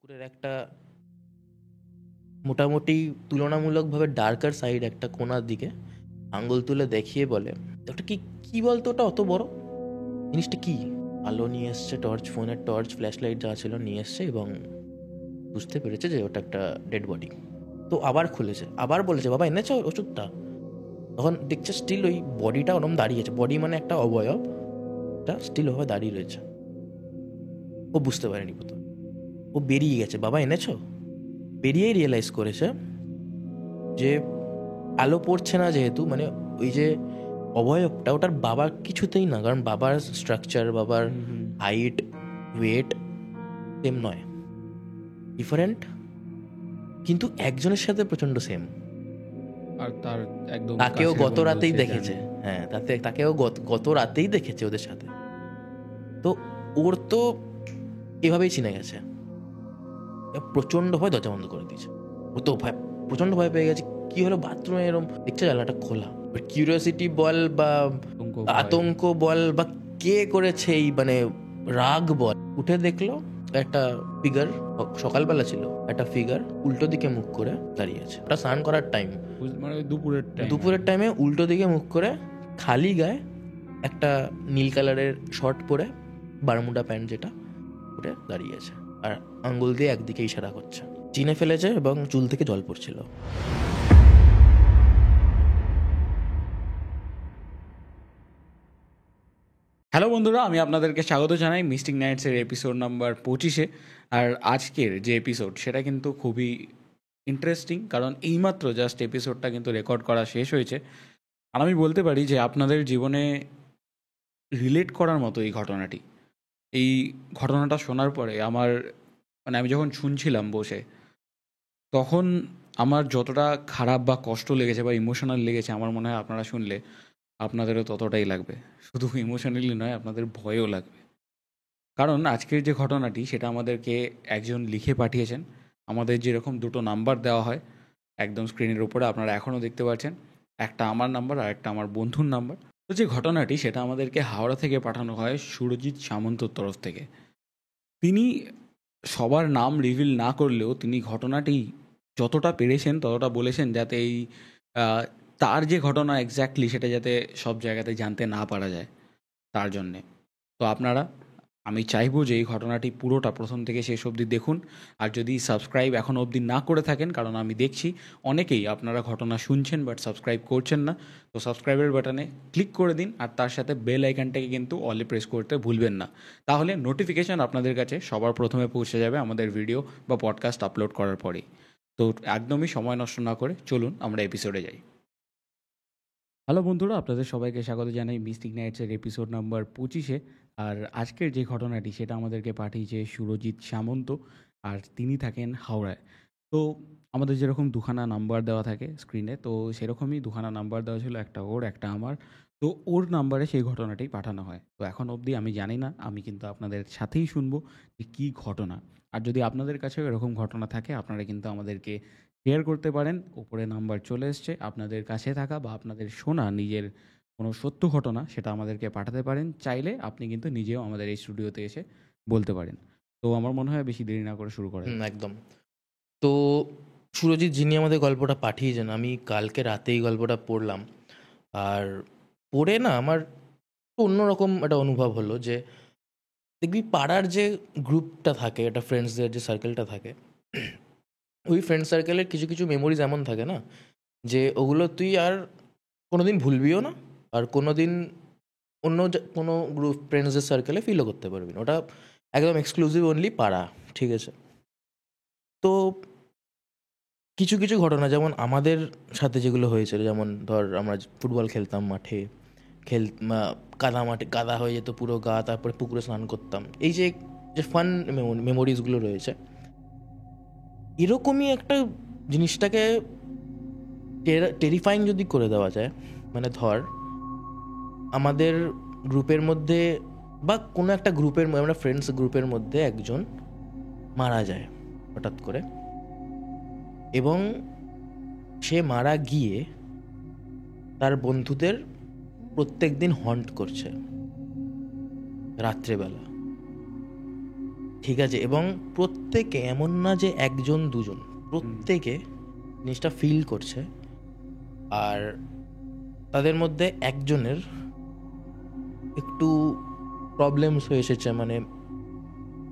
পুকুরের একটা মোটামুটি তুলনামূলকভাবে ডার্কার সাইড একটা কোণার দিকে আঙ্গুল তুলে দেখিয়ে বলে, ওটা কি কি বলতো, ওটা অত বড় জিনিসটা কি? আলো নিয়ে এসছে, টর্চ, ফোনের টর্চ, ফ্ল্যাশ লাইট যা ছিল নিয়ে এসছে এবং বুঝতে পেরেছে যে ওটা একটা ডেড বডি। তো আবার খুলেছে, আবার বলেছে, বাবা এনেছো ওষুধটা? তখন দেখছে স্টিল ওই বডিটা ওরম দাঁড়িয়েছে, বডি মানে একটা অবয়বটা স্টিল ওভাবে দাঁড়িয়ে রয়েছে। ও বুঝতে পারেনি প্রথম, ও বেরিয়ে গেছে, বাবা এনেছো, বেরিয়েই রিয়েলাইজ করেছে যে আলো পড়ছে না যেহেতু, মানে ওই যে অবয়বটা ওটার বাবার কিছুতেই না, কারণ বাবার স্ট্রাকচার, বাবার হাইট, ওয়েট সেম নয়, ডিফারেন্ট, কিন্তু একজনের সাথে প্রচন্ড সেম। আর তার একদম তাকেও গত রাতেই দেখেছে, হ্যাঁ তাকেও গত রাতেই দেখেছে ওদের সাথে। তো ওর তো এভাবেই চিনে গেছে, প্রচন্ড ভয় দরজা বন্ধ করে দিয়েছে। ও তো ভয়, প্রচন্ড ভয় পেয়ে গেছে। কি হলো, বাথরুমে এরকম দেখছে জানলাটা খোলা। কিউরিওসিটি বল বা আতঙ্ক বল বা কে করেছে এই মানে রাগ বল, উঠে দেখলো একটা ফিগার, সকালবেলা ছিল, একটা ফিগার উল্টো দিকে মুখ করে দাঁড়িয়ে আছে। ওটা স্নান করার টাইম, মানে দুপুরের টাইমে উল্টো দিকে মুখ করে, খালি গায়ে, একটা নীল কালারের শর্ট পরে, বারমুডা প্যান্ট যেটা, পরে দাঁড়িয়ে আছে আর আঙ্গুল দিয়ে একদিকে ইশারা করছে। চিনে ফেলেছে এবং চুল থেকে জল পড়ছিল। হ্যালো বন্ধুরা, আমি আপনাদেরকে স্বাগত জানাই মিস্টিক নাইটসের এপিসোড নাম্বার 25-এ। আর আজকের যে এপিসোড সেটা কিন্তু খুবই ইন্টারেস্টিং, কারণ এইমাত্র জাস্ট এপিসোডটা কিন্তু রেকর্ড করা শেষ হয়েছে। আর আমি বলতে পারি যে আপনাদের জীবনে রিলেট করার মতো এই ঘটনাটা শোনার পরে আমার মানে আমি যখন শুনছিলাম বসে, তখন আমার যতটা খারাপ বা কষ্ট লেগেছে বা ইমোশনাল লেগেছে, আমার মনে হয় আপনারা শুনলে আপনাদেরও ততটাই লাগবে। শুধু ইমোশনালি নয়, আপনাদের ভয়ও লাগবে। কারণ আজকের যে ঘটনাটি সেটা আমাদেরকে একজন লিখে পাঠিয়েছেন। আমাদের যেরকম দুটো নাম্বার দেওয়া হয় একদম স্ক্রিনের উপরে, আপনারা এখনও দেখতে পাচ্ছেন, একটা আমার নাম্বার আর একটা আমার বন্ধুর নাম্বার। তো যে ঘটনাটি সেটা আমাদেরকে হাওড়া থেকে পাঠানো হয় সুরজিৎ সামন্তর তরফ থেকে। তিনি সবার নাম রিভিল না করলেও তিনি ঘটনাটি যতটা পেরেছেন ততটা বলেছেন, যাতে এই তার যে ঘটনা এক্স্যাক্টলি সেটা যাতে সব জায়গাতে জানতে না পারা যায়, তার জন্যে। তো আপনারা, আমি চাইবো যে এই ঘটনাটি পুরোটা প্রথম থেকে শেষ অবধি দেখুন। আর যদি সাবস্ক্রাইব এখন অবধি না করে থাকেন, কারণ আমি দেখছি অনেকেই আপনারা ঘটনা শুনছেন বাট সাবস্ক্রাইব করছেন না, তো সাবস্ক্রাইবের বাটনে ক্লিক করে দিন আর তার সাথে বেল আইকনটাকে কিন্তু অলে প্রেস করতে ভুলবেন না। তাহলে নোটিফিকেশান আপনাদের কাছে সবার প্রথমে পৌঁছে যাবে আমাদের ভিডিও বা পডকাস্ট আপলোড করার পরেই। তো একদমই সময় নষ্ট না করে চলুন আমরা এপিসোডে যাই। হ্যালো বন্ধুরা, আপনাদের সবাইকে স্বাগত জানাই মিস্টিক নাইটসের এপিসোড নাম্বার 25-এ। আর আজকের যে ঘটনাটি সেটা আমাদেরকে পাঠিয়েছে সুরজিৎ সামন্ত, আর তিনি থাকেন হাওড়ায়। তো আমাদের যেরকম দুখানা নাম্বার দেওয়া থাকে স্ক্রিনে, তো সেরকমই দুখানা নাম্বার দেওয়া ছিল, একটা ওর একটা আমার। তো ওর নাম্বারে সেই ঘটনাটি পাঠানো হয়। তো এখন অবধি আমি জানি না, আমি কিন্তু আপনাদের সাথেই শুনবো যে কী ঘটনা। আর যদি আপনাদের কাছেও এরকম ঘটনা থাকে, আপনারা কিন্তু আমাদেরকে শেয়ার করতে পারেন। উপরে নাম্বার চলে এসছে, আপনাদের কাছে থাকা বা আপনাদের শোনা নিজের কোনো সত্য ঘটনা সেটা আমাদেরকে পাঠাতে পারেন। চাইলে আপনি কিন্তু নিজেও আমাদের এই স্টুডিওতে এসে বলতে পারেন। তো আমার মনে হয় বেশি দেরি না করে শুরু করা। একদম। তো সুরজিৎ যিনি আমাদের গল্পটা পাঠিয়েছেন, আমি কালকে রাতেই গল্পটা পড়লাম। আর পড়ে না আমার অন্যরকম একটা অনুভব হলো যে, দেখবি পাড়ার যে গ্রুপটা থাকে, একটা ফ্রেন্ডসদের যে সার্কেলটা থাকে, ওই ফ্রেন্ড সার্কেলের কিছু কিছু মেমোরিজ এমন থাকে না, যে ওগুলো তুই আর কোনোদিন ভুলবিও না, আর কোনোদিন অন্য কোনো গ্রুপ ফ্রেন্ডসদের সার্কেলে ফিলও করতে পারবি না। ওটা একদম এক্সক্লুসিভ অনলি পাড়া, ঠিক আছে? তো কিছু কিছু ঘটনা যেমন আমাদের সাথে যেগুলো হয়েছিল, যেমন ধর আমরা ফুটবল খেলতাম মাঠে, কাদা মাঠে কাদা হয়ে যেত পুরো গা, তারপরে পুকুরে স্নান করতাম, এই যে যে ফান মেমোরিজগুলো রয়েছে, এরকমই একটা জিনিসটাকে টেরিফাইং যদি করে দেওয়া যায়, মানে ধর আমাদের গ্রুপের মধ্যে বা কোনো একটা গ্রুপের, আমরা ফ্রেন্ডস গ্রুপের মধ্যে একজন মারা যায় হঠাৎ করে, এবং সে মারা গিয়ে তার বন্ধুদের প্রত্যেক দিন হন্ট করছে রাত্রেবেলা। ঠিক আছে, এবং প্রত্যেকে, এমন না যে একজন দুজন, প্রত্যেকে জিনিসটা ফিল করছে। আর তাদের মধ্যে একজনের একটু প্রবলেমস হয়ে এসেছে, মানে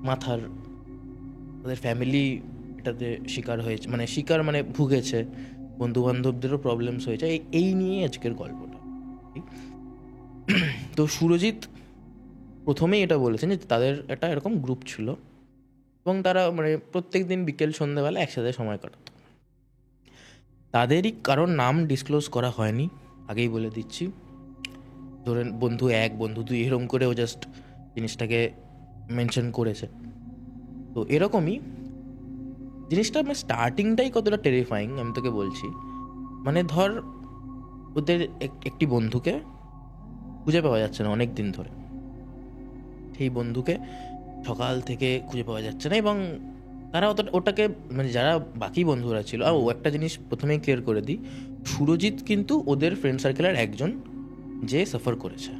মাথার, তাদের ফ্যামিলি এটাতে শিকার হয়েছে, মানে শিকার মানে ভুগেছে, বন্ধু বান্ধবদেরও প্রবলেমস হয়েছে, এই নিয়ে আজকের গল্পটা। তো সুরজিৎ প্রথমেই এটা বলেছেন যে তাদের একটা এরকম গ্রুপ ছিল এবং তারা মানে প্রত্যেক দিন বিকেল সন্ধ্যেবেলা একসাথে সময় কাটাতো। তাদেরই কারোর নাম ডিসক্লোজ করা হয়নি, আগেই বলে দিচ্ছি। ধরেন বন্ধু এক, বন্ধু দুই, এরকম করেও জাস্ট জিনিসটাকে মেনশন করেছে। তো এরকমই জিনিসটা, মানে স্টার্টিংটাই কতটা টেরিফাইং আমি তোকে বলছি। মানে ধর ওদের একটি বন্ধুকে খুঁজে পাওয়া যাচ্ছে না অনেক দিন ধরে, সেই বন্ধুকে সকাল থেকে খুঁজে পাওয়া যাচ্ছে না, এবং তারা ওটাকে, মানে যারা বাকি বন্ধুরা ছিল, আর ও একটা জিনিস প্রথমেই ক্লিয়ার করে দিই, সুরজিৎ কিন্তু ওদের ফ্রেন্ড সার্কেলের একজন যে সাফার করেছে,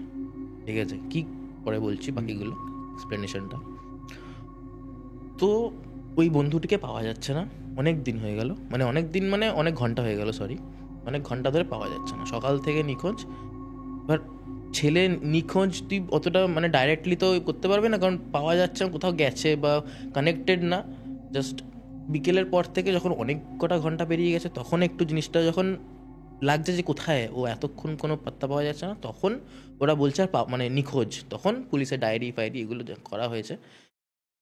ঠিক আছে? কি পরে বলছি বাকিগুলো, এক্সপ্লেনেশনটা। তো ওই বন্ধুটিকে পাওয়া যাচ্ছে না, অনেক দিন হয়ে গেল, মানে অনেক দিন মানে অনেক ঘন্টা হয়ে গেল, সরি, অনেক ঘন্টা ধরে পাওয়া যাচ্ছে না, সকাল থেকে নিখোঁজ। এবার ছেলে নিখোঁজ তুই অতটা মানে ডাইরেক্টলি তো করতে পারবে না, কারণ পাওয়া যাচ্ছে না, কোথাও গেছে বা কানেক্টেড না। জাস্ট বিকেলের পর থেকে যখন অনেক কটা ঘন্টা পেরিয়ে গেছে, তখন একটু জিনিসটা যখন লাগছে যে কোথায় ও, এতক্ষণ কোনো পাত্তা পাওয়া যাচ্ছে না, তখন ওরা বলছে আর মানে নিখোঁজ। তখন পুলিশের ডায়েরি ফায়েরি এগুলো করা হয়েছে,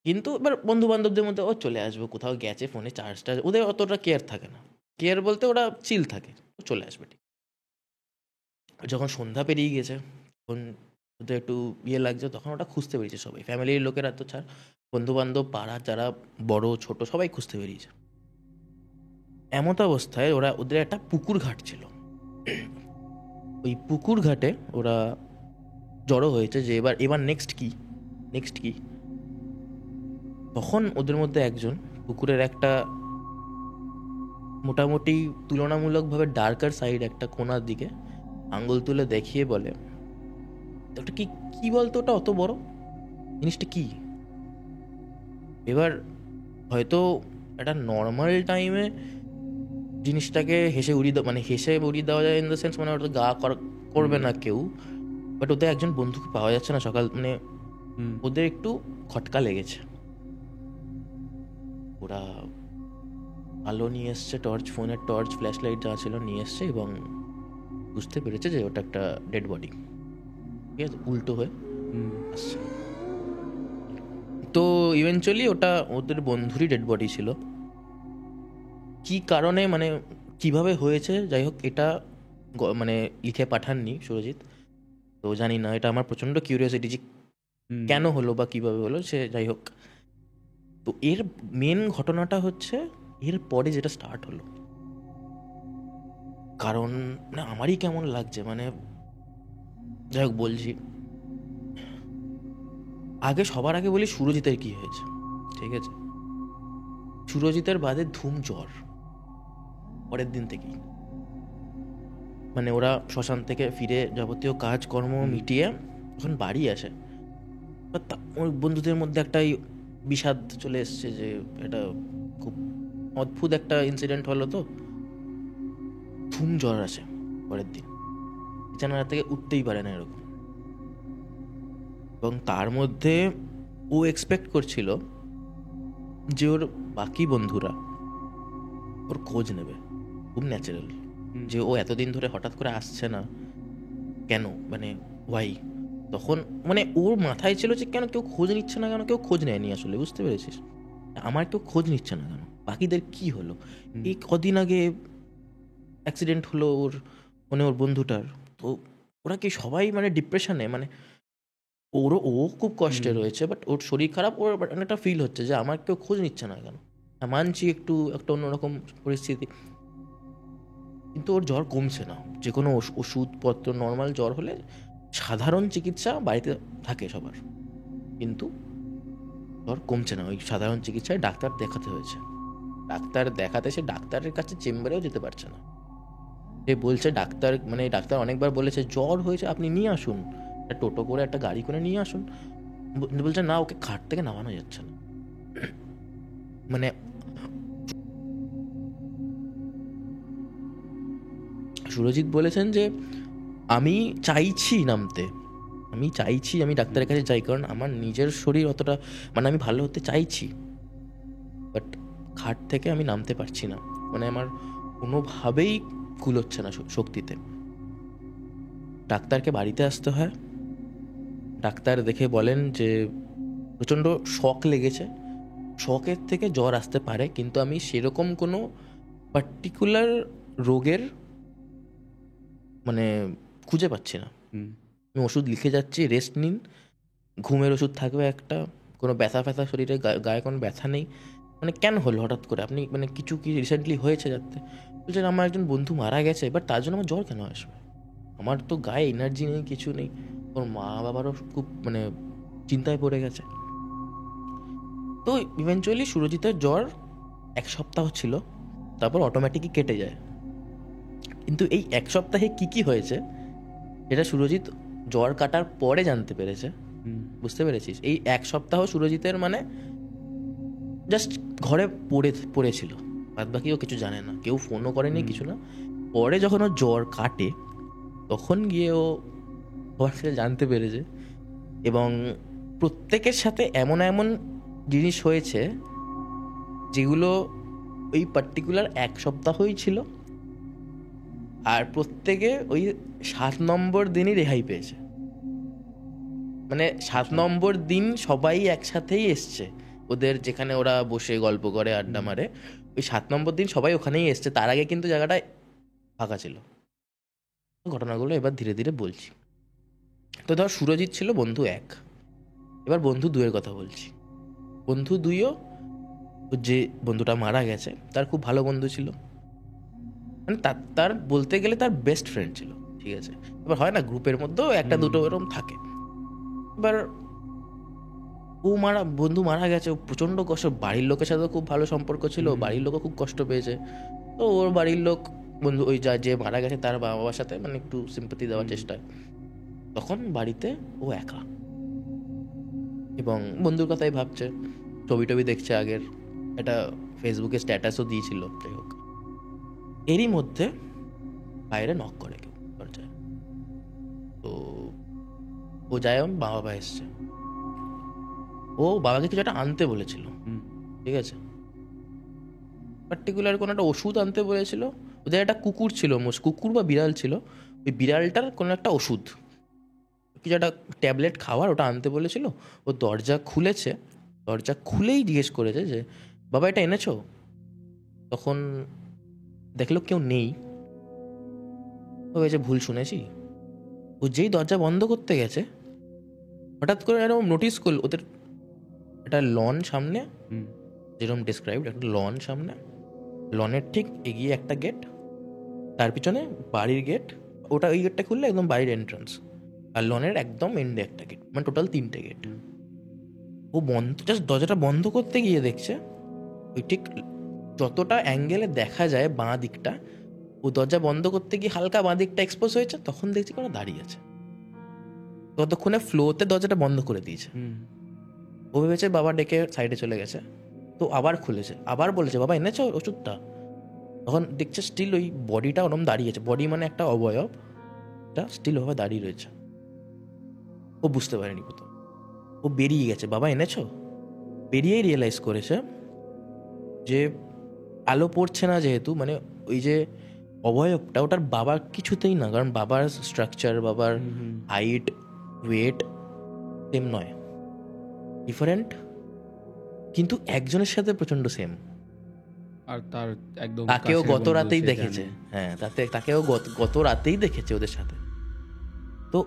কিন্তু এবার বন্ধু বান্ধবদের মধ্যে ও চলে আসবে, কোথাও গেছে, ফোনে চার্জটা, ওদের অতটা কেয়ার থাকে না। কেয়ার বলতে ওরা চিল থাকে, ও চলে আসবে ঠিক। যখন সন্ধ্যা পেরিয়ে গেছে, তখন ওদের একটু ইয়ে লাগছে, তখন ওটা খুঁজতে বেরিয়েছে সবাই, ফ্যামিলির লোকেরা তো ছাড়, বন্ধু বান্ধব, পাড়ার যারা বড় ছোট সবাই খুঁজতে বেরিয়েছে। এমত অবস্থায় ওদের একটা পুকুর ঘাট ছিল, ওই পুকুর ঘাটে ওরা জড়ো হয়েছে যে এবার নেক্সট কি। তখন ওদের মধ্যে একজন পুকুরের একটা মোটামুটি তুলনামূলকভাবে ডার্কার সাইড, একটা কোণার দিকে আঙ্গুল তুলে দেখিয়ে বলে, ওটা কি বলতো, ওটা অত বড় জিনিসটা কি? এবার হয়তো একটা নর্মাল টাইমে জিনিসটাকে হেসে উড়িয়ে দেওয়া যায়, ইন দ্য সেন্স মানে ওটা করবে না কেউ, বাট ওদের একজন বন্ধুকে পাওয়া যাচ্ছে না সকাল, মানে ওদের একটু খটকা লেগেছে। ওরা আলো নিয়ে এসছে, ফোনের টর্চ, ফ্ল্যাশ লাইট যা ছিল নিয়ে এসছে, এবং বুঝতে পেরেছে যে ওটা একটা ডেড বডি, ঠিক আছে, উল্টো হয়ে আসছে। তো ইভেনচুয়ালি ওটা ওদের বন্ধুরই ডেড বডি ছিল। কি কারণে, মানে কিভাবে হয়েছে, যাই হোক, এটা মানে লিখে পাঠাননি সুরজিৎ, তো জানি না, এটা আমার প্রচণ্ড কিউরিয়াসিটি যে কেন হলো বা কিভাবে হলো, সে যাই হোক। তো এর মেন ঘটনাটা হচ্ছে এর পরে যেটা স্টার্ট হলো, কারণ মানে আমারই কেমন লাগছে, মানে যাই হোক বলছি। সবার আগে বলি সুরজিতের কি হয়েছে, ঠিক আছে? সুরজিতের বাদে ধুম জ্বর পরের দিন থেকেই, মানে ওরা শ্মশান থেকে ফিরে যাবতীয় কাজকর্ম মিটিয়ে যখন বাড়ি আসে, ওর বন্ধুদের মধ্যে একটা বিষাদ চলে এসছে যে এটা খুব অদ্ভুত একটা ইনসিডেন্ট হলো। তো ধুম জ্বর আসে পরের দিন, বিছানা থেকে উঠতেই পারে না এরকম, এবং তার মধ্যে ও এক্সপেক্ট করছিল যে ওর বাকি বন্ধুরা ওর খোঁজ নেবে, খুব ন্যাচারাল, যে ও এতদিন ধরে হঠাৎ করে আসছে না কেন, মানে ওয়াই। তখন মানে ওর মাথায় ছিল যে কেন কেউ খোঁজ নিচ্ছে না, কেন কেউ খোঁজ নেয়নি আসলে, বুঝতে পেরেছিস? আমার কেউ খোঁজ নিচ্ছে না কেন, বাকিদের কি হলো? এই কদিন আগে অ্যাক্সিডেন্ট হলো ওর, মানে ওর বন্ধুটার, তো ওরা কি সবাই মানে ডিপ্রেশনে, মানে ও খুব কষ্টে রয়েছে, বাট ওর শরীর খারাপ, ওর একটা ফিল হচ্ছে যে আমার কেউ খোঁজ নিচ্ছে না কেন। মানছি একটা অন্যরকম পরিস্থিতি, কিন্তু ওর জ্বর কমছে না। যে কোনো ওষুধপত্র, নর্মাল জ্বর হলে সাধারণ চিকিৎসা বাড়িতে থাকে সবার, কিন্তু জ্বর কমছে না, ওই সাধারণ চিকিৎসায় ডাক্তার দেখাতে হয়েছে। সে ডাক্তারের কাছে চেম্বারেও যেতে পারছে না। সে বলছে ডাক্তার অনেকবার বলেছে জ্বর হয়েছে, আপনি নিয়ে আসুন, একটা টোটো করে, একটা গাড়ি করে নিয়ে আসুন। বলছে না, ওকে খাট থেকে নামানো যাচ্ছে না। মানে সুরজিৎ বলেছেন যে আমি চাইছি নামতে, আমি ডাক্তারের কাছে যাই, কারণ আমার নিজের শরীর অতটা, মানে আমি ভালো হতে চাইছি, বাট খাট থেকে আমি নামতে পারছি না, মানে আমার কোনোভাবেই কুলোচ্ছে না শক্তিতে। ডাক্তারকে বাড়িতে আসতে হয়। ডাক্তার দেখে বলেন যে প্রচণ্ড শক লেগেছে, শকের থেকে জ্বর আসতে পারে, কিন্তু আমি সেরকম কোনো পার্টিকুলার রোগের মানে খুঁজে পাচ্ছি না। আমি ওষুধ লিখে যাচ্ছি, রেস্ট নিন, ঘুমের ওষুধ থাকবে একটা, কোনো ব্যথা ফ্যাথা শরীরে, গায়ে কোনো ব্যথা নেই, মানে কেন হলো হঠাৎ করে আপনি, মানে কিছু কি রিসেন্টলি হয়েছে যাতে? বলছেন আমার একজন বন্ধু মারা গেছে, এবার তার জন্য আমার জ্বর কেন আসবে? আমার তো গায়ে এনার্জি নেই, কিছু নেই। ওর মা বাবারও খুব মানে চিন্তায় পড়ে গেছে। তো ইভেনচুয়ালি সুরজিতের জ্বর 1 সপ্তাহ ছিল, তারপর অটোমেটিকই কেটে যায়। কিন্তু এই 1 সপ্তাহে কি হয়েছে সেটা সুরজিৎ জ্বর কাটার পরে জানতে পেরেছে। বুঝতে পেরেছিস? এই 1 সপ্তাহ সুরজিতের মানে জাস্ট ঘরে পড়েছিল, বাদ বাকি ও কিছু জানে না, কেউ ফোনও করেনি, কিছু না। পরে যখন ওর জ্বর কাটে তখন গিয়ে ও সবার সাথে জানতে পেরেছে, এবং প্রত্যেকের সাথে এমন এমন জিনিস হয়েছে যেগুলো ওই পার্টিকুলার 1 সপ্তাহই ছিল, আর প্রত্যেকে ওই 7 নম্বর দিনই রেহাই পেয়েছে। মানে 7 নম্বর দিন সবাই একসাথেই এসছে, ওদের যেখানে ওরা বসে গল্প করে, আড্ডা মারে, ওই 7 নম্বর দিন সবাই ওখানেই এসছে। তার আগে কিন্তু জায়গাটা ফাঁকা ছিল। ঘটনাগুলো এবার ধীরে ধীরে বলছি। তো ধর সুরজিৎ ছিল বন্ধু 1, এবার বন্ধু 2-এর কথা বলছি। বন্ধু 2ও যে বন্ধুটা মারা গেছে তার খুব ভালো বন্ধু ছিল, মানে তার বলতে গেলে তার বেস্ট ফ্রেন্ড ছিল, ঠিক আছে? এবার হয় না গ্রুপের মধ্যেও একটা দুটো এরকম থাকে। এবার বন্ধু মারা গেছে, ও প্রচণ্ড কষ্ট, বাড়ির লোকের সাথেও খুব ভালো সম্পর্ক ছিল, বাড়ির লোকও খুব কষ্ট পেয়েছে। তো ওর বাড়ির লোক বন্ধু ওই যে মারা গেছে তার বাবা মার সাথে মানে একটু সিম্পাথি দেওয়ার চেষ্টায়, তখন বাড়িতে ও একা, এবং বন্ধুর কথাই ভাবছে, ছবি টবি দেখছে আগের, একটা ফেসবুকে স্ট্যাটাসও দিয়েছিল। যাই হোক, এরই মধ্যে বাইরে নক করে কেউ দরজায়। তো ও যায়, বাবা এসছে, ও বাবাকে কিছু একটা আনতে বলেছিল, ঠিক আছে? পার্টিকুলার কোনো একটা ওষুধ আনতে বলেছিল। ওদের একটা কুকুর ছিল, কুকুর বা বিড়াল ছিল, ওই বিড়ালটার কোনো একটা ওষুধ, কিছু একটা ট্যাবলেট খাওয়ার, ওটা আনতে বলেছিল। ও দরজা খুলেছে, দরজা খুলেই জিজ্ঞেস করেছে যে বাবা এটা এনেছো? তখন দেখলো কেউ নেই, ও ভেবেছে ভুল শুনেছি। ও যেই দরজা বন্ধ করতে গেছে, হঠাৎ করে এরকম নোটিস করলো ওদের একটা লন সামনে, যেরকম ডিসক্রাইব, একটা লন সামনে, লনের ঠিক এগিয়ে একটা গেট, তার পিছনে বাড়ির গেট, ওটা ওই গেটটা খুললে একদম বাড়ির এন্ট্রান্স, আর লনের একদম এন্ডে একটা গেট, মানে টোটাল 3টে গেট। ও জাস্ট দরজাটা বন্ধ করতে গিয়ে দেখছে ওই ঠিক যতটা অ্যাঙ্গেলে দেখা যায় বাঁ দিকটা, ও দরজা বন্ধ করতে গিয়ে হালকা বাঁ দিকটা এক্সপোজ হয়েছে, তখন দেখছি কোনো দাঁড়িয়ে আছে, ততক্ষণে ফ্লোতে দরজাটা বন্ধ করে দিয়েছে। ও ভেবেছে বাবা ডেকে সাইডে চলে গেছে, তো আবার খুলেছে, আবার বলেছে বাবা এনেছো ওষুধটা? তখন দেখছে স্টিল ওই বডিটা ওরম দাঁড়িয়েছে, বডি মানে একটা অবয়বটা স্টিল ওভাবে দাঁড়িয়ে রয়েছে। ও বুঝতে পারেনি প্রথম, ও বেরিয়ে গেছে, বাবা এনেছো? বেরিয়েই রিয়েলাইজ করেছে যে আলো পড়ছে না, যেহেতু মানে ওই যে অবয়বটা ওটার বাবার কিছুতেই না, কারণ বাবার স্ট্রাকচার, বাবার হাইট, ওয়েট সেম নয়, ডিফারেন্ট, কিন্তু একজনের সাথে প্রচন্ড সেম। আর তার একদম তাকেও গত রাতেই দেখেছে, হ্যাঁ তাকেও গত রাতেই দেখেছে ওদের সাথে। তো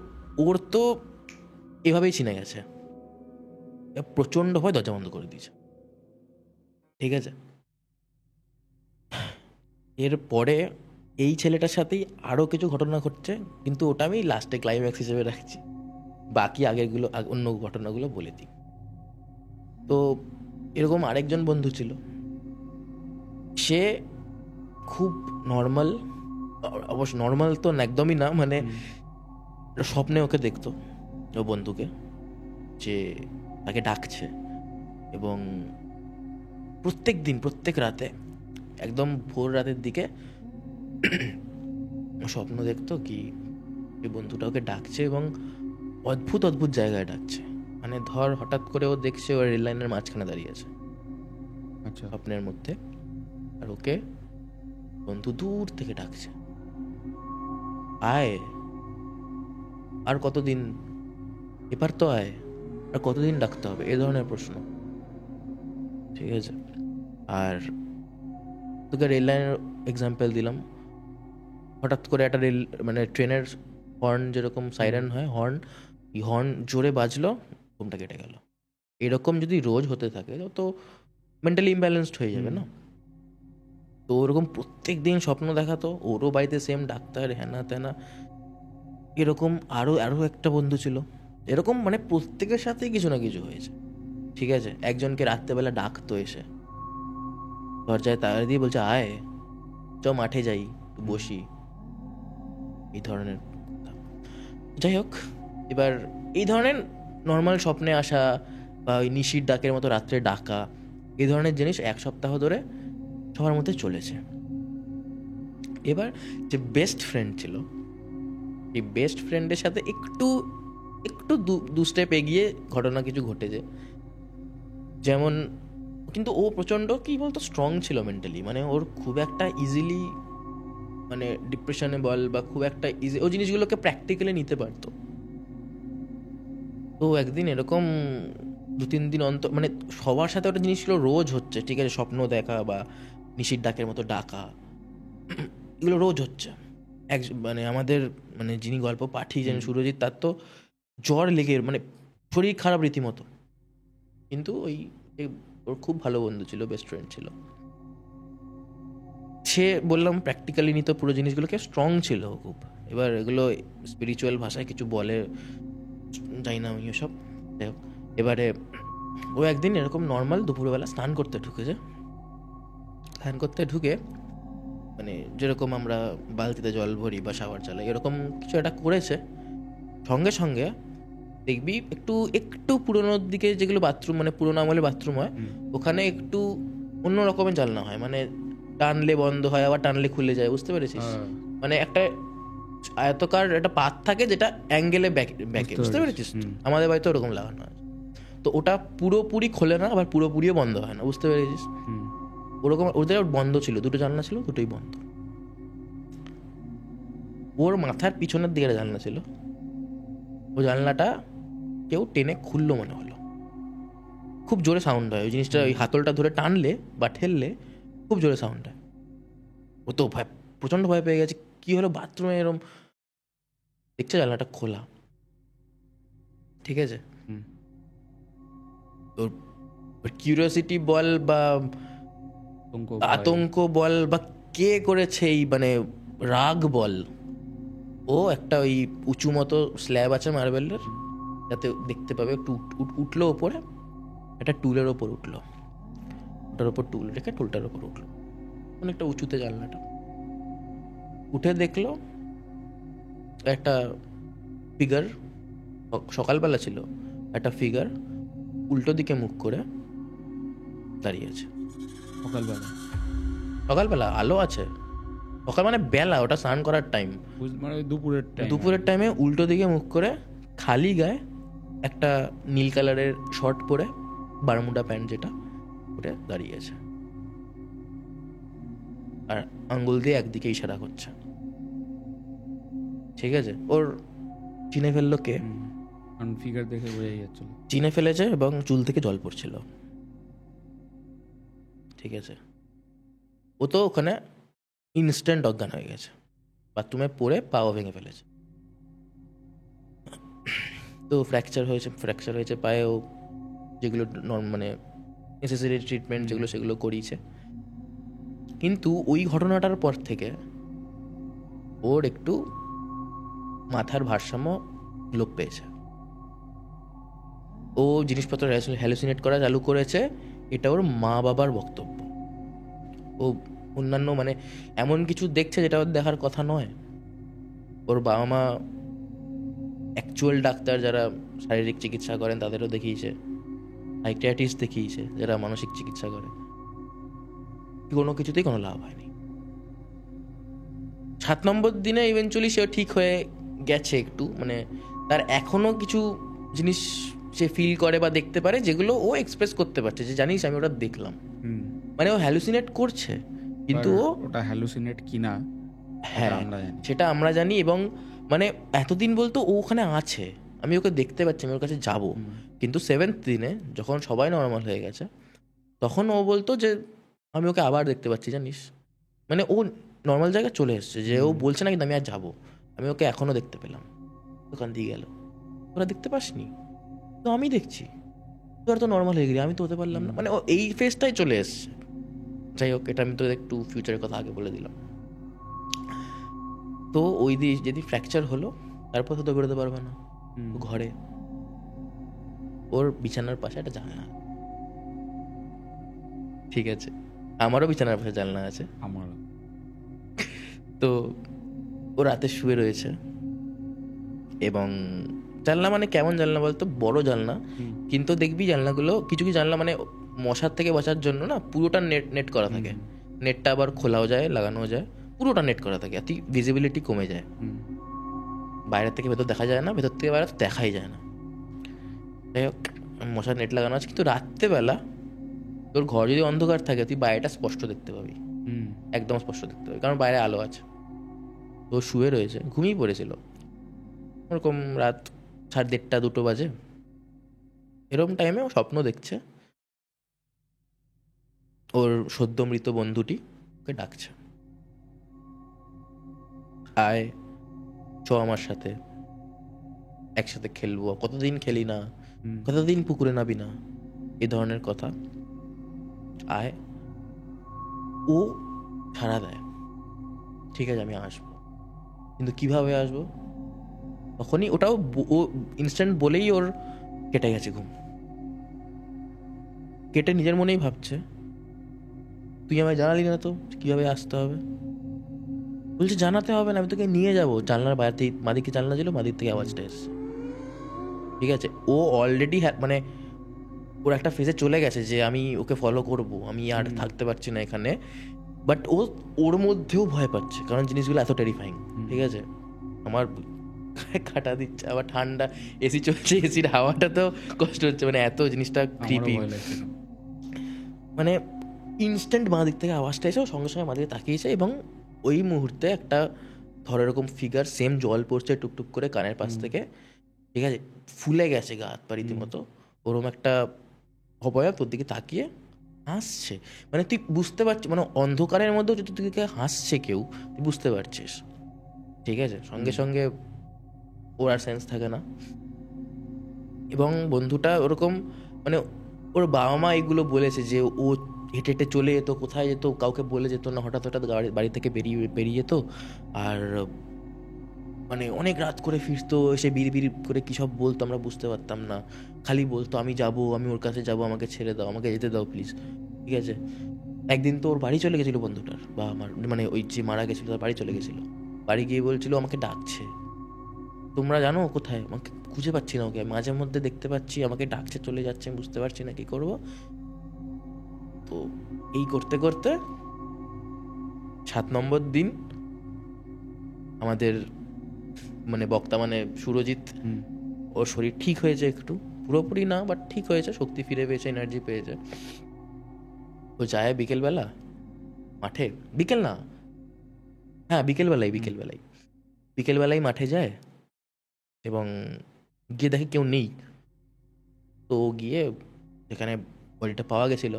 ওর তো এভাবেই চিনে গেছে, প্রচন্ড ভয় দরজা বন্ধ করে দিয়েছে, ঠিক আছে? এরপরে এই ছেলেটার সাথেই আরও কিছু ঘটনা ঘটছে, কিন্তু ওটা আমি লাস্টে ক্লাইম্যাক্স হিসেবে রাখছি, বাকি আগেরগুলো অন্য ঘটনাগুলো বলে দিই। তো এরকম আরেকজন বন্ধু ছিল, সে খুব নর্মাল, অবশ্য নর্মাল তো একদমই না, মানে স্বপ্নে ওকে দেখতো, ও বন্ধুকে, যে তাকে ডাকছে, এবং প্রত্যেক রাতে একদম ভোর রাতের দিকে স্বপ্ন দেখতো কি এই বন্ধুটা ওকে ডাকছে এবং অদ্ভুত জায়গায় ডাকছে। মানে ধর হঠাৎ করে ও দেখছে ও রেল লাইনের মাঝখানে দাঁড়িয়ে আছে আচ্ছা, স্বপ্নের মধ্যে, আর ওকে বন্ধু দূর থেকে ডাকছে, আয়, আর কতদিন, এবার তো আয়, আর কতদিন ডাকতে হবে, এ ধরনের প্রশ্ন। ঠিক আছে, আর তোকে রেল লাইনের এক্সাম্পল দিলাম। হঠাৎ করে একটা মানে ট্রেনের হর্ন যেরকম সাইরেন হয়, হর্ন জোরে বাজলো, ঘুমটা কেটে গেল। এরকম যদি রোজ হতে থাকে তো মেন্টালি ইমব্যালেন্সড হয়ে যাবে না? তো ওরকম প্রত্যেক দিন স্বপ্ন দেখাতো, ওরও বাড়িতে সেম ডাক্তার, হ্যানা ত্যানা। এরকম আরও একটা বন্ধু ছিল এরকম, মানে প্রত্যেকের সাথেই কিছু না কিছু হয়েছে। ঠিক আছে, একজনকে রাত্রেবেলা ডাকতো এসে দরজায় তালা দিয়ে, বলছে আয়, চ মাঠে যাই, একটু বসি, এই ধরনের কথা। যাই হোক, এবার এই ধরনের নর্মাল স্বপ্নে আসা বা ওই নিশির ডাকের মতো রাত্রে ডাকা, এই ধরনের জিনিস 1 সপ্তাহ ধরে সবার মধ্যে চলেছে। এবার যে বেস্ট ফ্রেন্ড ছিল, এই বেস্ট ফ্রেন্ডের সাথে একটু দু স্টেপ এগিয়ে ঘটনা কিছু ঘটেছে। যেমন, কিন্তু ও প্রচণ্ড কি বলতো স্ট্রং ছিল মেন্টালি, মানে ওর খুব একটা ইজিলি মানে ডিপ্রেশনে বল বা খুব একটা ইজি ও জিনিসগুলোকে প্র্যাকটিক্যালি নিতে পারতো। তো একদিন এরকম 2-3 দিন অন্তর, মানে সবার সাথে ওটা জিনিস ছিল রোজ হচ্ছে, ঠিক আছে, স্বপ্ন দেখা বা নিশির ডাকের মতো ডাকা, এগুলো রোজ হচ্ছে। মানে আমাদের মানে যিনি গল্প পাঠিয়েছেন সুরজিৎ, তার তো জ্বর লেগে মানে শরীর খারাপ রীতিমতো, কিন্তু ওর খুব ভালো বন্ধু ছিল, বেস্ট ফ্রেন্ড ছিল সে, বললাম প্র্যাকটিক্যালি নিত পুরো জিনিসগুলোকে, স্ট্রং ছিল খুব। এবার এগুলো স্পিরিচুয়াল ভাষায় কিছু বলে, জানি না আমি ওসব। যাই হোক, এবারে ও একদিন এরকম নর্মাল দুপুরবেলা স্নান করতে ঢুকে মানে যেরকম আমরা বালতিতে জল ভরি বা শাওয়ার চালাই, এরকম কিছু একটা করেছে। সঙ্গে সঙ্গে দেখবি একটু পুরোনোর দিকে যেগুলো বাথরুম, মানে পুরোনো আমলে বাথরুম হয়, ওখানে একটু অন্য রকমের জানলা হয়, মানে টানলে বন্ধ হয়, আবার টানলে খুলে যায়, বুঝতে পেরেছিস? মানে একটা আয়তকার একটা পাত থাকে যেটা অ্যাঙ্গেলে ব্যাকে, বুঝতে পেরেছিস? আমাদের বাড়িতে ওরকম লাগানো হয়। তো ওটা পুরোপুরি খোলে না, আবার পুরোপুরিও বন্ধ হয় না, বুঝতে পেরেছিস? ওরকম ওদের বন্ধ ছিল, 2টো জানলা ছিল, দুটোই বন্ধ। ওর মাথার পিছনের দিকে জানলা ছিল, ও জানলাটা কেউ টেনে খুললো মনে হলো, খুব জোরে সাউন্ড হয় ওই জিনিসটা, ওই হাতলটা ধরে টানলে বা ঠেললে খুব জোরে সাউন্ড হয়। ও তো প্রচণ্ড ভয় পেয়ে গেছে, কি হলো বাথরুমে এরম, দেখছে জানলাটা খোলা। ঠিক আছে, তোর কিউরিওসিটি বল বা আতঙ্ক বল বা কে করেছে এই মানে রাগ বল, ও একটা ওই উঁচু মতো স্ল্যাব আছে মার্বেলের, যাতে দেখতে পাবে, একটু উঠলো ওপরে, একটা টুলের ওপর উঠলো, ওটার ওপর টুল রেখে টুলটার ওপর উঠলো, অনেকটা উঁচুতে জানলাটা, উঠে দেখলো একটা ফিগার, সকালবেলা ছিল, একটা ফিগার উল্টো দিকে মুখ করে দাঁড়িয়ে আছে। সকালবেলা আলো আছে, সকাল মানে বেলা, ওটা স্নান করার টাইম, মানে দুপুরের টাইমে উল্টো দিকে মুখ করে, খালি গায়ে, একটা নীল কালারের শর্ট পরে, বারমুডা প্যান্ট যেটা, ওটা দাঁড়িয়ে আছে, আর আঙ্গুল দিয়ে একদিকে ইশারা করছে। ঠিক আছে, ওর চিনে ফেললো কে, ফিগার দেখে বোঝাই যাচ্ছিল, চিনে ফেলেছে, এবং চুল থেকে জল পড়ছিল। ঠিক আছে, ও তো ওখানে ইনস্ট্যান্ট অজ্ঞান হয়ে গেছে, বাথরুমে পড়ে পাও ভেঙে ফেলেছে। তো ফ্র্যাকচার হয়েছে পায়েও, যেগুলো মানে নেসেসারি ট্রিটমেন্ট যেগুলো সেগুলো করিয়েছে। কিন্তু ওই ঘটনাটার পর থেকে ওর একটু মাথার ভারসাম্য লোপ পেয়েছে, ও জিনিসপত্র হ্যালুসিনেট করা চালু করেছে, এটা ওর মা বাবার বক্তব্য। ও অন্যান্য মানে এমন কিছু দেখছে যেটা ওর দেখার কথা নয়। ওর বাবা মা অ্যাকচুয়াল ডাক্তার যারা শারীরিক চিকিৎসা করেন তাদেরও দেখিয়েছে, সাইকিয়াট্রিস্ট দেখিয়েছে যারা মানসিক চিকিৎসা করে, কোনো কিছুতেই কোনো লাভ হয়নি। 7 নম্বর দিনে ইভেনচুয়ালি সে ঠিক হয়ে গেছে একটু, মানে তার এখনও কিছু জিনিস সে ফিল করে বা দেখতে পারে যেগুলো ও এক্সপ্রেস করতে পারছে, যে জানিস আমি ওটা দেখলাম, মানে ও হ্যালুসিনেট করছে কিন্তু ওটা হ্যালুসিনেট কিনা হ্যাঁ সেটা আমরা জানি। এবং মানে এতদিন বলতো ও ওখানে আছে, আমি ওকে দেখতে পাচ্ছি, আমি ওর কাছে যাব, কিন্তু 7th দিনে যখন সবাই নর্মাল হয়ে গেছে তখন ও বলতো যে আমি ওকে আবার দেখতে পাচ্ছি জানিস, মানে ও নর্মাল জায়গায় চলে এসছে, যে ও বলছে না কিন্তু আমি আর যাবো, আমি ওকে এখনো দেখতে পেলাম। দোকান দিয়ে গেল, তোরা দেখতে পাসনি তো আমি দেখছি, তোরা তো নর্মাল হয়ে গেলি, আমি তো হতে পারলাম না, মানে ও এই ফেজটাই চলে এসছে। যাই হোক, এটা আমি তো একটু ফিউচারের কথা আগে বলে দিলাম। তো ওই দিন যদি ফ্র্যাকচার হলো তারপর তো বেরোতে পারবে না, ঘরে ওর বিছানার পাশে একটা জানলা, ঠিক আছে, আমারও বিছানার পাশে জানলা আছে, আমারও। তো ও রাতে শুয়ে রয়েছে এবং জানলা মানে কেমন জানলা বলতো, বড় জানলা, কিন্তু দেখবি জানলাগুলো কিছু কিছু জানলা মানে মশার থেকে বাঁচার জন্য না পুরোটা নেট নেট করা থাকে, নেটটা আবার খোলাও যায় লাগানো যায়, পুরোটা নেট করা থাকে, এত ভিজিবিলিটি কমে যায়, বাইরে থেকে ভেতর দেখা যায় না, ভেতর থেকে বাইরে দেখাই যায় না। যাই হোক, মশার নেট লাগানো আছে, কিন্তু রাত্রেবেলা তোর ঘর যদি অন্ধকার থাকে তুই বাইরেটা স্পষ্ট দেখতে পাবি, একদম স্পষ্ট দেখতে পাবি, কারণ বাইরে আলো আছে। তো শুয়ে রয়েছে, ঘুমিয়ে পড়েছিল, ওরকম রাত 1:30 2 বাজে, এরকম টাইমে ও স্বপ্ন দেখছে ওর সদ্য মৃত বন্ধুটি ওকে ডাকছে, আয় চ আমার সাথে, একসাথে খেলবো, কতদিন খেলি না, কতদিন পুকুরে নাবি না, এই ধরনের কথা, আয়। ও সাড়া দেয়, ঠিক আছে আমি আসবো, কিন্তু কিভাবে আসবো, তখনই ওটাও ও ইনস্ট্যান্ট বলেই ওর কেটে গেছে ঘুম, কেটে নিজের মনেই ভাবছে তুই আমায় জানালি না তো কিভাবে আসতে হবে, বলছে জানাতে হবে না, আমি তোকে নিয়ে যাবো, জানলার বাইরে মাদিকে জানলা ছিল, মাদিক থেকে আওয়াজটা এসছে, ঠিক আছে, ও অলরেডি মানে ওর একটা ফেজে চলে গেছে যে আমি ওকে ফলো করব, আমি আর থাকতে পারছি না এখানে, বাট ও ওর মধ্যেও ভয় পাচ্ছে, কারণ জিনিসগুলো এত টেরিফাইং, ঠিক আছে, আমার কাটা দিচ্ছে, আবার ঠান্ডা, এসি চলছে, এসির হাওয়াটা তো কষ্ট হচ্ছে, মানে এত জিনিসটা ক্রিপি, মানে ইনস্ট্যান্ট বাঁ দিক থেকে আওয়াজটা এসে সঙ্গে সঙ্গে মাদিকে তাকিয়েছে, এবং ওই মুহূর্তে একটা ধর এরকম ফিগার সেম জল পড়ছে টুকটুক করে কানের পাশ থেকে, ঠিক আছে, ফুলে গেছে গা হাত পা রীতিমতো, ওরম একটা অবয়ব তোর দিকে তাকিয়ে হাসছে, মানে তুই বুঝতে পারছিস, মানে অন্ধকারের মধ্যেও যদি তুই হাসছে কেউ তুই বুঝতে পারছিস, ঠিক আছে, সঙ্গে সঙ্গে ওর আর সেন্স থাকে না, এবং বন্ধুটা ওরকম মানে ওর বাবা মা এগুলো বলেছে যে ও হেঁটে হেঁটে চলে যেত, কোথায় যেত কাউকে বলে যেত না, হঠাৎ হঠাৎ বাড়ি থেকে বেরিয়ে যেত, আর মানে অনেক রাত করে ফিরতো, এসে বিড় করে কী সব বলতো আমরা বুঝতে পারতাম না, খালি বলতো আমি যাব, আমি ওর কাছে যাব, আমাকে ছেড়ে দাও, আমাকে যেতে দাও প্লিজ, ঠিক আছে। একদিন তো ওর বাড়ি চলে গেছিলো বন্ধুটার, বা আমার মানে ওই যে মারা গেছিলো তার বাড়ি চলে গেছিলো, বাড়ি গিয়ে বলছিল আমাকে ডাকছে, তোমরা জানো কোথায়, আমাকে খুঁজে পাচ্ছি না ওকে, মাঝে মধ্যে দেখতে পাচ্ছি আমাকে ডাকছে, চলে যাচ্ছে, আমি বুঝতে পারছি না কী করবো। তো এই করতে করতে 7 নম্বর দিন আমাদের মানে বক্তা মানে সুরজিৎ, ওর শরীর ঠিক হয়েছে একটু, পুরোপুরি না বাট ঠিক হয়েছে, শক্তি ফিরে পেয়েছে, এনার্জি পেয়েছে, ও যায় বিকেলবেলা মাঠে, বিকেল না হ্যাঁ বিকেলবেলায় মাঠে যায়, এবং গিয়ে দেখে কেউ নেই, তো গিয়ে যেখানে বডিটা পাওয়া গেছিল,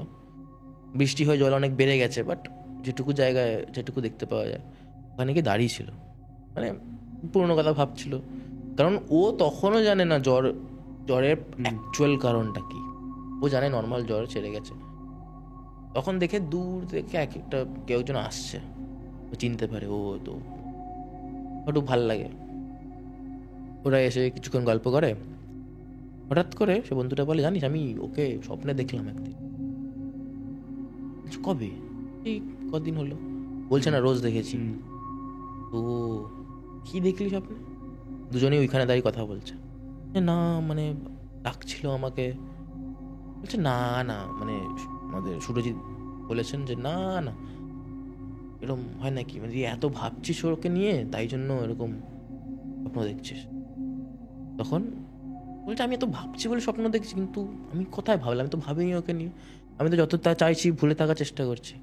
বৃষ্টি হয়ে জল অনেক বেড়ে গেছে, বাট যেটুকু জায়গায় যেটুকু দেখতে পাওয়া যায় ওখানে গিয়ে দাঁড়িয়ে ছিল, মানে পুরোনো কথা ভাবছিল, কারণ ও তখনও জানে না জ্বরের অ্যাকচুয়াল কারণটা কি, ও জানে নর্মাল জ্বর ছেড়ে গেছে, তখন দেখে দূর থেকে এক একটা কেউ একজন আসছে, ও চিনতে পারে, ও তো একটু ভাল লাগে, ওরা এসে কিছুক্ষণ গল্প করে, হঠাৎ করে সে বন্ধুটা বলে জানিস আমি ওকে স্বপ্নে দেখলাম একদিন, কবে, এই কদিন হলো, বলছে না রোজ দেখেছি, তো কি দেখলি স্বপ্নে, দুজনেই ওইখানে দাঁড়িয়ে কথা বলছে, না মানে ডাকছিল আমাকে, বলছে না না মানে আমাদের সুরজিৎ বলেছেন যে না না এরকম হয় নাকি, মানে তুই এত ভাবছিস ওকে নিয়ে তাই জন্য এরকম স্বপ্ন দেখছিস। তখন বলছে আমি এত ভাবছি বলে স্বপ্ন দেখছি, কিন্তু আমি কোথায় ভাবলাম, আমি তো ভাবিনি ওকে নিয়ে, আমি তো যত তা চাইছি ভুলে থাকার চেষ্টা করছি।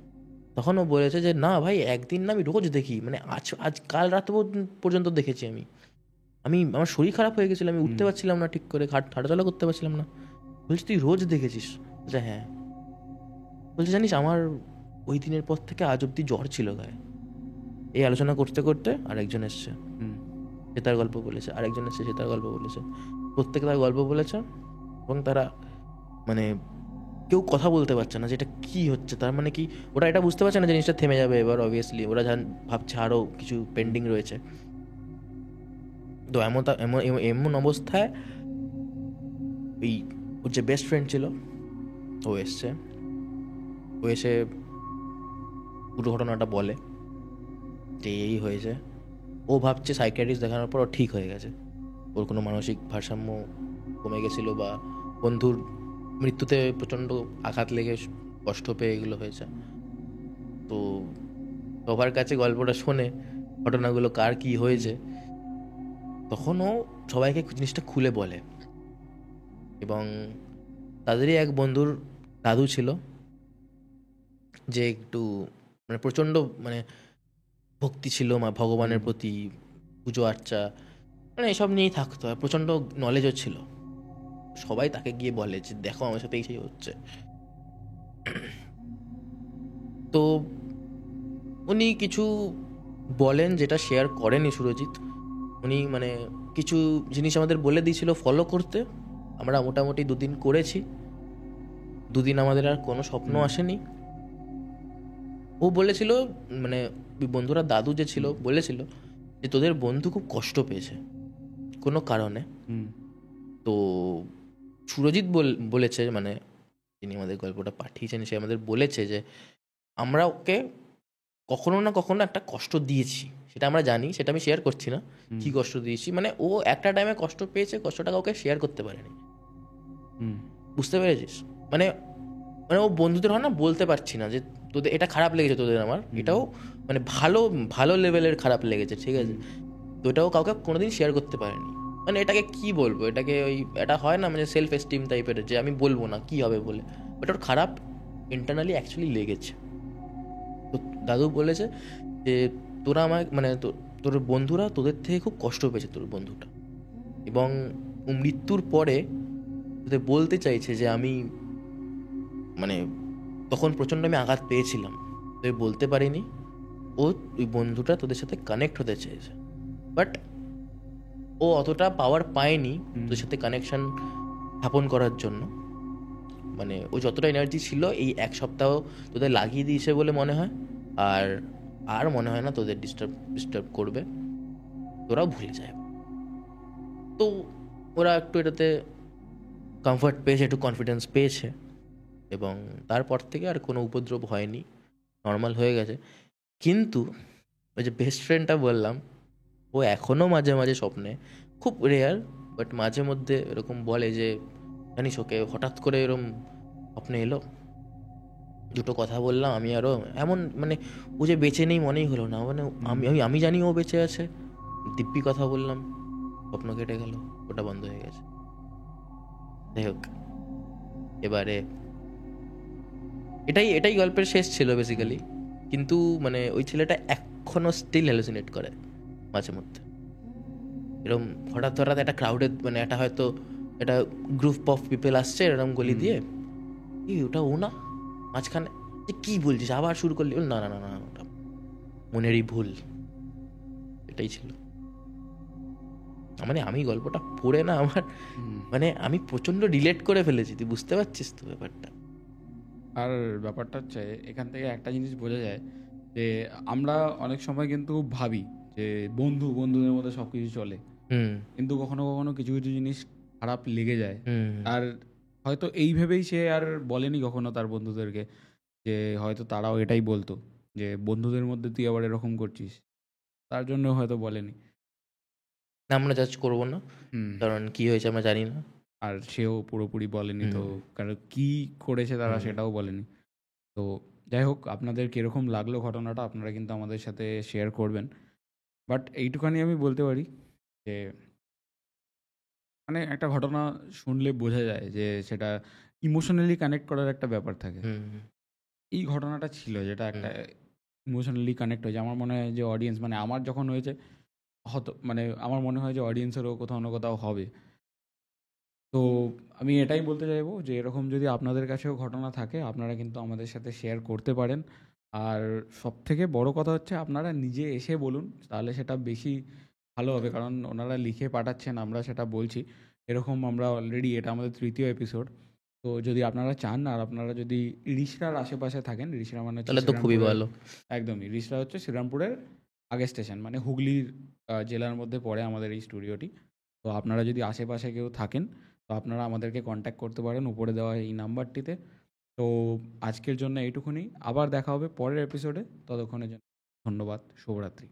তখন ও বলেছে যে না ভাই একদিন না, আমি রোজ দেখি, মানে আজ আজ কাল রাত পর্যন্ত দেখেছি আমি। আমার শরীর খারাপ হয়ে গেছিলো, আমি উঠতে পারছিলাম না ঠিক করে, হাঁটাচলা করতে পারছিলাম না। বলছি তুই রোজ দেখেছিস? বলছে হ্যাঁ। বলছে জানিস আমার ওই দিনের পর থেকে আজ অব্দি জ্বর ছিল গায়ে। এই আলোচনা করতে করতে আরেকজন এসছে, সে তার গল্প বলেছে, আরেকজন এসছে, সে তার গল্প বলেছে, প্রত্যেকে তার গল্প বলেছে। এবং তারা মানে কেউ কথা বলতে পারছে না যে এটা কী হচ্ছে, তার মানে কি ওরা এটা বুঝতে পারছে না যে জিনিসটা থেমে যাবে এবার, অবভিয়াসলি ওরা ভাবছে আরও কিছু পেন্ডিং রয়েছে। তো এমন এমন এমন অবস্থায় ওই ওর যে বেস্ট ফ্রেন্ড ছিল ও এসছে, ও এসে পুরো ঘটনাটা বলে যে এই হয়েছে। ও ভাবছে সাইকিয়াট্রিস্ট দেখানোর পর ও ঠিক হয়ে গেছে, ওর কোনো মানসিক ভারসাম্য কমে গেছিলো, বা বন্ধুর মৃত্যুতে প্রচণ্ড আঘাত লেগে কষ্ট পেয়ে এগুলো হয়েছে। তো সবার কাছে গল্পটা শোনে, ঘটনাগুলো কার কি হয়েছে, তখন ও সবাইকে জিনিসটা খুলে বলে। এবং তাদেরই এক বন্ধুর দাদু ছিল, যে একটু মানে প্রচণ্ড মানে ভক্তি ছিল ভগবানের প্রতি, পুজো আর্চা মানে এসব নিয়েই থাকতো, আর প্রচণ্ড নলেজও ছিল। সবাই তাকে গিয়ে বলে যে দেখো আমার সাথে এই সেই হচ্ছে। তো উনি কিছু বলেন যেটা শেয়ার করেনি সুরজিৎ। উনি মানে কিছু জিনিস আমাদের বলে দিয়েছিল ফলো করতে, আমরা মোটামুটি 2 দিন করেছি। 2 দিন আমাদের আর কোনো স্বপ্ন আসেনি। ও বলেছিল মানে বন্ধুরা, দাদু যে ছিল বলেছিল যে তোদের বন্ধু খুব কষ্ট পেয়েছে কোনো কারণে। তো সুরজিৎ বলেছে, মানে যিনি আমাদের গল্পটা পাঠিয়েছেন সে আমাদের বলেছে যে আমরা ওকে কখনো না কখনো একটা কষ্ট দিয়েছি, সেটা আমরা জানি, সেটা আমি শেয়ার করছি না কি কষ্ট দিয়েছি। মানে ও একটা টাইমে কষ্ট পেয়েছে, কষ্টটা কাউকে শেয়ার করতে পারেনি, বুঝতে পেরেছিস? মানে মানে ও বন্ধুদের হয় না, বলতে পারছি না যে তোদের এটা খারাপ লেগেছে, তোদের আমার এটাও মানে ভালো ভালো লেভেলের খারাপ লেগেছে, ঠিক আছে? তো এটাও কাউকে কোনোদিন শেয়ার করতে পারেনি। মানে এটাকে কি বলবো, এটাকে ওই এটা হয় না মানে সেলফ এস্টিম টাইপের, যে আমি বলবো না কি হবে বলে, বাট ওর খারাপ ইন্টারনালি অ্যাকচুয়ালি লেগেছে। তো দাদু বলেছে যে তোরা আমার মানে তোর বন্ধুরা তোদের থেকে খুব কষ্ট পেয়েছে, তোর বন্ধুটা, এবং ও মৃত্যুর পরে তোদের বলতে চাইছে যে আমি মানে তখন প্রচণ্ড আমি আঘাত পেয়েছিলাম, তোদের বলতে পারিনি। ও ওই বন্ধুটা তোদের সাথে কানেক্ট হতে চেয়েছে, বাট ও অতটা পাওয়ার পায়নি তোদের সাথে কানেকশন স্থাপন করার জন্য। মানে ও যতটা এনার্জি ছিল এই 1 সপ্তাহ তোদের লাগিয়ে দিয়েছে বলে মনে হয়, আর আর মনে হয় না তোদের ডিস্টার্ব করবে, তোরাও ভুলে যায়। তো ওরা একটু এটাতে কমফর্ট পেয়েছে, একটু কনফিডেন্স পেয়েছে, এবং তারপর থেকে আর কোনো উপদ্রব হয়নি, নর্মাল হয়ে গেছে। কিন্তু ওই যে বেস্ট ফ্রেন্ডটা বললাম, ও এখনও মাঝে মাঝে স্বপ্নে, খুব রেয়ার বাট মাঝে মধ্যে এরকম বলে যে জানিস ওকে হঠাৎ করে এরকম স্বপ্নে এলো, দুটো কথা বললাম আমি আরও এমন মানে ও যে বেঁচে নেই মনেই হলো না, মানে আমি আমি আমি জানি ও বেঁচে আছে, দিব্যি কথা বললাম, স্বপ্ন কেটে গেল, ওটা বন্ধ হয়ে গেছে। যাই হোক, এবারে এটাই এটাই গল্পের শেষ ছিল বেসিক্যালি। কিন্তু মানে ওই ছেলেটা এখনও স্টিল হ্যালুসিনেট করে মাঝে মধ্যে, এরকম হঠাৎ হঠাৎ একটা ক্রাউডের মানে একটা হয়তো একটা গ্রুপ অফ পিপল আসছে এরকম গলি দিয়ে, এই ওটা ও না, মাঝখানে যে কী বলছিস আবার শুরু করলি, না না না না ওটা মনেরই ভুল, এটাই ছিল। মানে আমি গল্পটা পড়ে না আমার মানে আমি প্রচণ্ড রিলেট করে ফেলেছি, তুই বুঝতে পারছিস তো ব্যাপারটা? আর ব্যাপারটা হচ্ছে এখান থেকে একটা জিনিস বোঝা যায় যে আমরা অনেক সময় কিন্তু ভাবি যে বন্ধুদের মধ্যে সব কিছু চলে, কিন্তু কখনো কখনো কিছু কিছু জিনিস খারাপ লেগে যায়। আর হয়তো এই ভেবেই সে আর বলেনি কখনো তার বন্ধুদেরকে, যে হয়তো তারাও এটাই বলতো যে বন্ধুদের মধ্যে তুই আবার এরকম করছিস, তার জন্য হয়তো বলেনি। না আমরা জাজ করবো না, কারণ কি হয়েছে আমরা জানি না, আর সেও পুরোপুরি বলেনি, তো কারণ কি করেছে তারা সেটাও বলেনি। তো যাই হোক, আপনাদের কীরকম লাগলো ঘটনাটা আপনারা কিন্তু আমাদের সাথে শেয়ার করবেন। বাট এইটুখানি আমি বলতে পারি যে মানে একটা ঘটনা শুনলে বোঝা যায় যে সেটা ইমোশনালি কানেক্ট করার একটা ব্যাপার থাকে। হুম এই ঘটনাটা ছিল যেটা হুম একটা ইমোশনালি কানেক্ট হয়েছে। আমার মনে হয় যে অডিয়েন্স মানে আমার যখন হয়েছে মানে আমার মনে হয় যে অডিয়েন্সেরও কোথাও না কোথাও হবে। তো আমি এটাই বলতে চাইবো যে এরকম যদি আপনাদের কাছেও ঘটনা থাকে আপনারা কিন্তু আমাদের সাথে শেয়ার করতে পারেন। আর সবথেকে বড় কথা হচ্ছে আপনারা নিজে এসে বলুন, তাহলে সেটা বেশি ভালো হবে। কারণ ওনারা লিখে পাঠাচ্ছেন, আমরা সেটা বলছি। এরকম আমরা অলরেডি এটা আমাদের ৩য় এপিসোড। তো যদি আপনারা চান আর আপনারা যদি রিষড়ার আশেপাশে থাকেন, রিষড়া মানে হচ্ছে তাহলে তো খুবই শ্রীরামপুরের। ভালো। একদমই, রিষড়া হচ্ছে শ্রীরামপুরের আগের স্টেশন, মানে হুগলির জেলার মধ্যে পড়ে আমাদের এই স্টুডিওটি। তো আপনারা যদি আশেপাশে কেউ থাকেন তো আপনারা আমাদেরকে কন্ট্যাক্ট করতে পারেন উপরে দেওয়া এই নাম্বারটিতে। তো আজকের জন্য এইটুকুনি, আবার দেখা হবে পরের এপিসোডে। ততক্ষণের জন্য ধন্যবাদ, শুভরাত্রি।